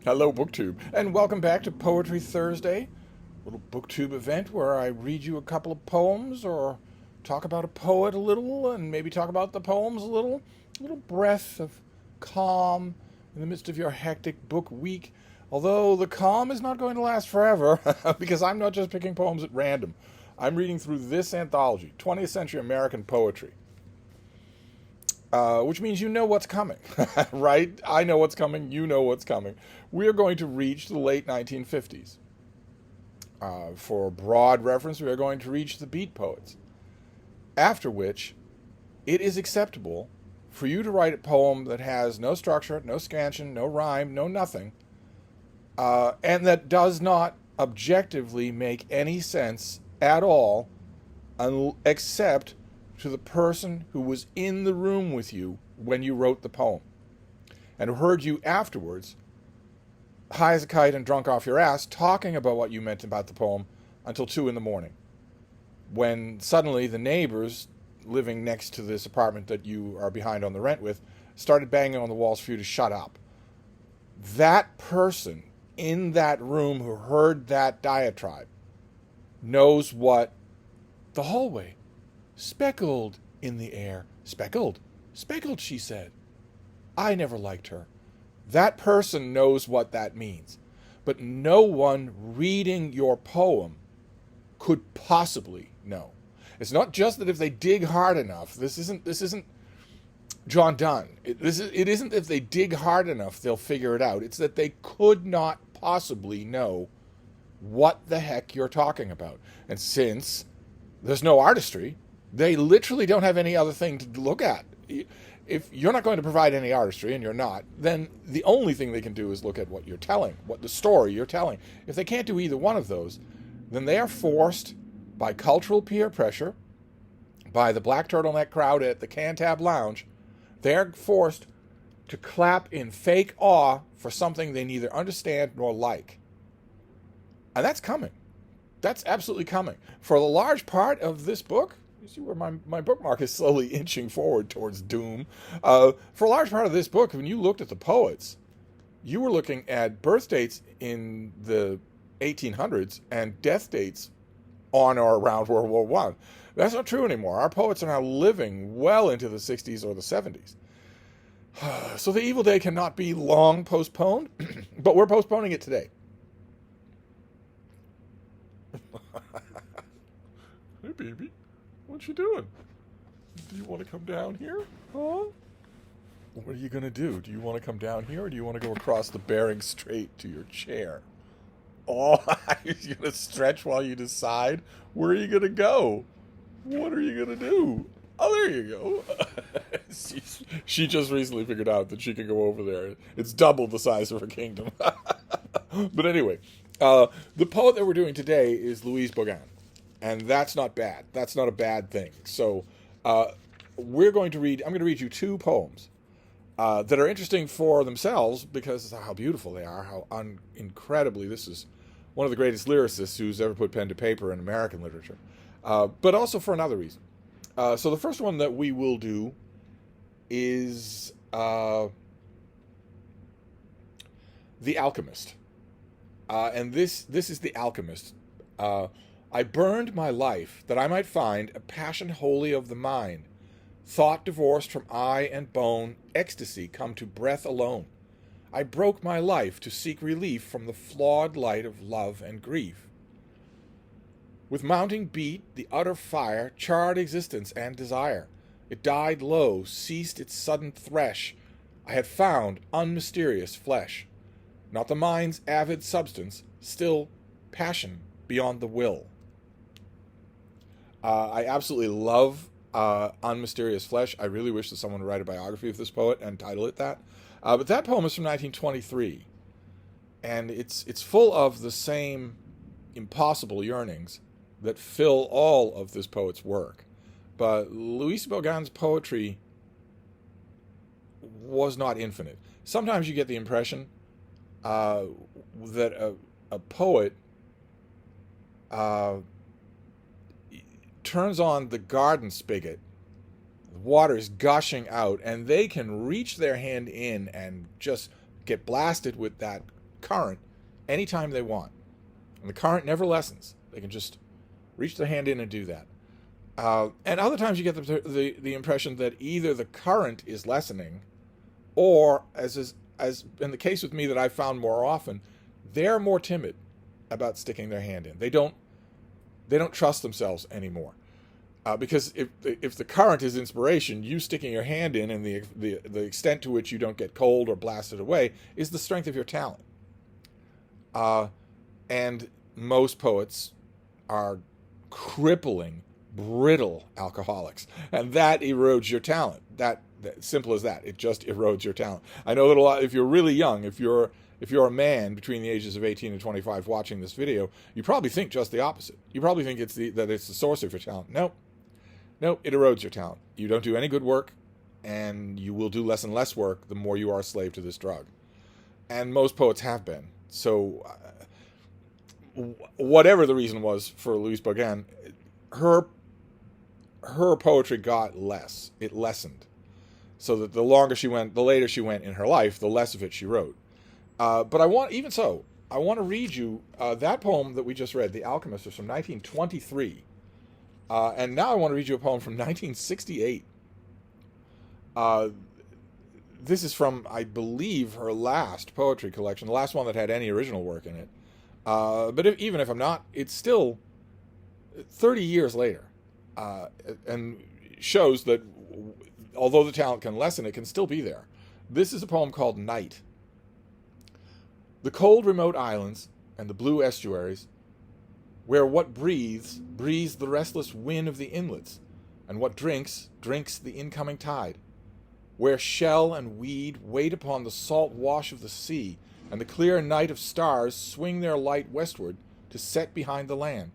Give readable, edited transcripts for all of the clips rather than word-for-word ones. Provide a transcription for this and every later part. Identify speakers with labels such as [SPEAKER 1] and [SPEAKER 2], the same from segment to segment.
[SPEAKER 1] Hello, BookTube, and welcome back to Poetry Thursday, a little BookTube event where I read you a couple of poems or talk about a poet a little and maybe talk about the poems a little breath of calm in the midst of your hectic book week. Although the calm is not going to last forever because I'm not just picking poems at random. I'm reading through this anthology, 20th Century American Poetry. Which means you know what's coming, right? I know what's coming, you know what's coming. We are going to reach the late 1950s. For broad reference, we are going to reach the Beat poets. After which, it is acceptable for you to write a poem that has no structure, no scansion, no rhyme, no nothing, and that does not objectively make any sense at all, except to the person who was in the room with you when you wrote the poem and who heard you afterwards, high as a kite and drunk off your ass, talking about what you meant about the poem until 2 a.m, when suddenly the neighbors living next to this apartment that you are behind on the rent with started banging on the walls for you to shut up. That person in that room who heard that diatribe knows what the hallway speckled in the air. Speckled, speckled, she said. I never liked her. That person knows what that means. But no one reading your poem could possibly know. It's not just that if they dig hard enough, this isn't John Donne. It isn't if they dig hard enough they'll figure it out. It's that they could not possibly know what the heck you're talking about. And since there's no artistry, they literally don't have any other thing to look at. If you're not going to provide any artistry, and you're not, then the only thing they can do is look at what you're telling, what the story you're telling. If they can't do either one of those, then they are forced by cultural peer pressure, by the black turtleneck crowd at the Cantab Lounge, they're forced to clap in fake awe for something they neither understand nor like. And that's coming. That's absolutely coming. For the large part of this book, you see where my bookmark is slowly inching forward towards doom. For a large part of this book, when you looked at the poets, you were looking at birth dates in the 1800s and death dates on or around World War I. That's not true anymore. Our poets are now living well into the 60s or the 70s. So the evil day cannot be long postponed, but we're postponing it today. Hey, baby. What you doing? Do you want to come down here? Huh? What are you going to do? Do you want to come down here or do you want to go across the Bering Strait to your chair? Oh, you're going to stretch while you decide? Where are you going to go? What are you going to do? Oh, there you go. She just recently figured out that she can go over there. It's double the size of her kingdom. But anyway, the poet that we're doing today is Louise Bogan. And that's not bad. That's not a bad thing. So I'm going to read you two poems that are interesting for themselves because of how beautiful they are, how incredibly, this is one of the greatest lyricists who's ever put pen to paper in American literature, but also for another reason. So the first one that we will do is The Alchemist. And this is The Alchemist. I burned my life that I might find a passion wholly of the mind, thought divorced from eye and bone, ecstasy come to breath alone. I broke my life to seek relief from the flawed light of love and grief. With mounting beat, the utter fire charred existence and desire. It died low, ceased its sudden thresh. I had found unmysterious flesh, not the mind's avid substance, still passion beyond the will. I absolutely love Unmysterious Flesh. I really wish that someone would write a biography of this poet and title it that. But that poem is from 1923, and it's full of the same impossible yearnings that fill all of this poet's work. But Louise Bogan's poetry was not infinite. Sometimes you get the impression that a poet turns on the garden spigot, the water is gushing out, and they can reach their hand in and just get blasted with that current anytime they want. And the current never lessens. They can just reach their hand in and do that. And other times you get the impression that either the current is lessening, or, as in the case with me that I've found more often, they're more timid about sticking their hand in. They don't trust themselves anymore. Because if the current is inspiration, you sticking your hand in, and the extent to which you don't get cold or blasted away, is the strength of your talent. And most poets are crippling, brittle alcoholics, and that erodes your talent. That simple as that. It just erodes your talent. I know that if you're really young, if you're a man between the ages of 18 and 25 watching this video, you probably think just the opposite. You probably think that it's the source of your talent. Nope, it erodes your talent. You don't do any good work, and you will do less and less work the more you are a slave to this drug. And most poets have been. So whatever the reason was for Louise Bogan, her poetry got less. It lessened. So that the later she went in her life, the less of it she wrote. But I want to read you that poem that we just read, The Alchemist, is from 1923. And now I want to read you a poem from 1968. This is from, I believe, her last poetry collection, the last one that had any original work in it. But even if I'm not, it's still 30 years later. And shows that although the talent can lessen, it can still be there. This is a poem called Night. The cold remote islands and the blue estuaries, where what breathes the restless wind of the inlets, and what drinks the incoming tide, where shell and weed wait upon the salt wash of the sea, and the clear night of stars swing their light westward to set behind the land,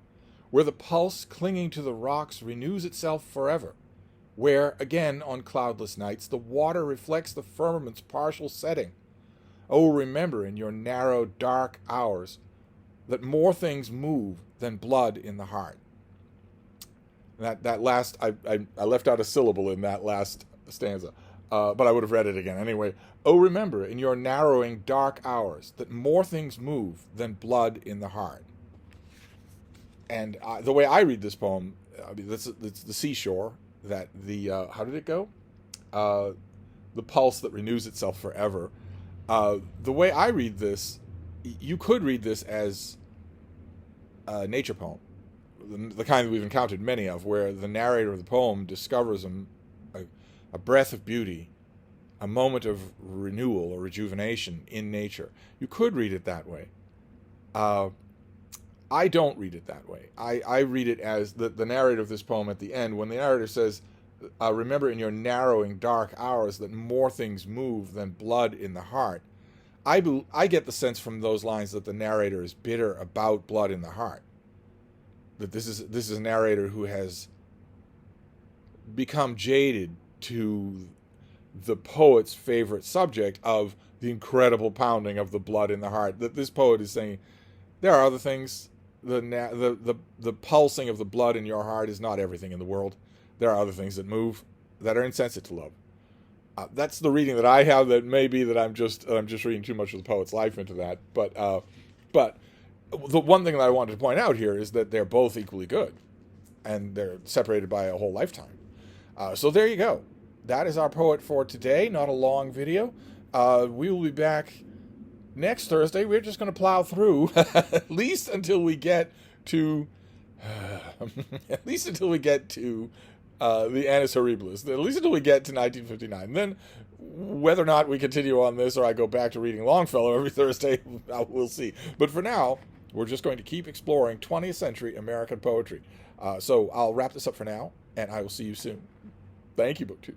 [SPEAKER 1] where the pulse clinging to the rocks renews itself forever, where, again on cloudless nights, the water reflects the firmament's partial setting. Oh, remember in your narrow, dark hours that more things move than blood in the heart. That last, I left out a syllable in that last stanza, but I would have read it again. Anyway, oh, remember in your narrowing, dark hours that more things move than blood in the heart. And the way I read this poem, it's the seashore, that how did it go? The pulse that renews itself forever. The way I read this, you could read this as a nature poem, the kind that we've encountered many of, where the narrator of the poem discovers a breath of beauty, a moment of renewal or rejuvenation in nature. You could read it that way. I don't read it that way. I read it as the narrator of this poem at the end, when the narrator says, remember in your narrowing dark hours that more things move than blood in the heart. I get the sense from those lines that the narrator is bitter about blood in the heart. That this is a narrator who has become jaded to the poet's favorite subject of the incredible pounding of the blood in the heart. That this poet is saying, there are other things. The pulsing of the blood in your heart is not everything in the world. There are other things that move, that are insensate to love. That's the reading that I have. That may be that I'm just reading too much of the poet's life into that. But the one thing that I wanted to point out here is that they're both equally good, and they're separated by a whole lifetime. So there you go. That is our poet for today. Not a long video. We will be back next Thursday. We're just going to plow through at least until we get to the Annus Horribilis, at least until we get to 1959. And then whether or not we continue on this or I go back to reading Longfellow every Thursday, we'll see. But for now, we're just going to keep exploring 20th century American poetry. So I'll wrap this up for now, and I will see you soon. Thank you, BookTube.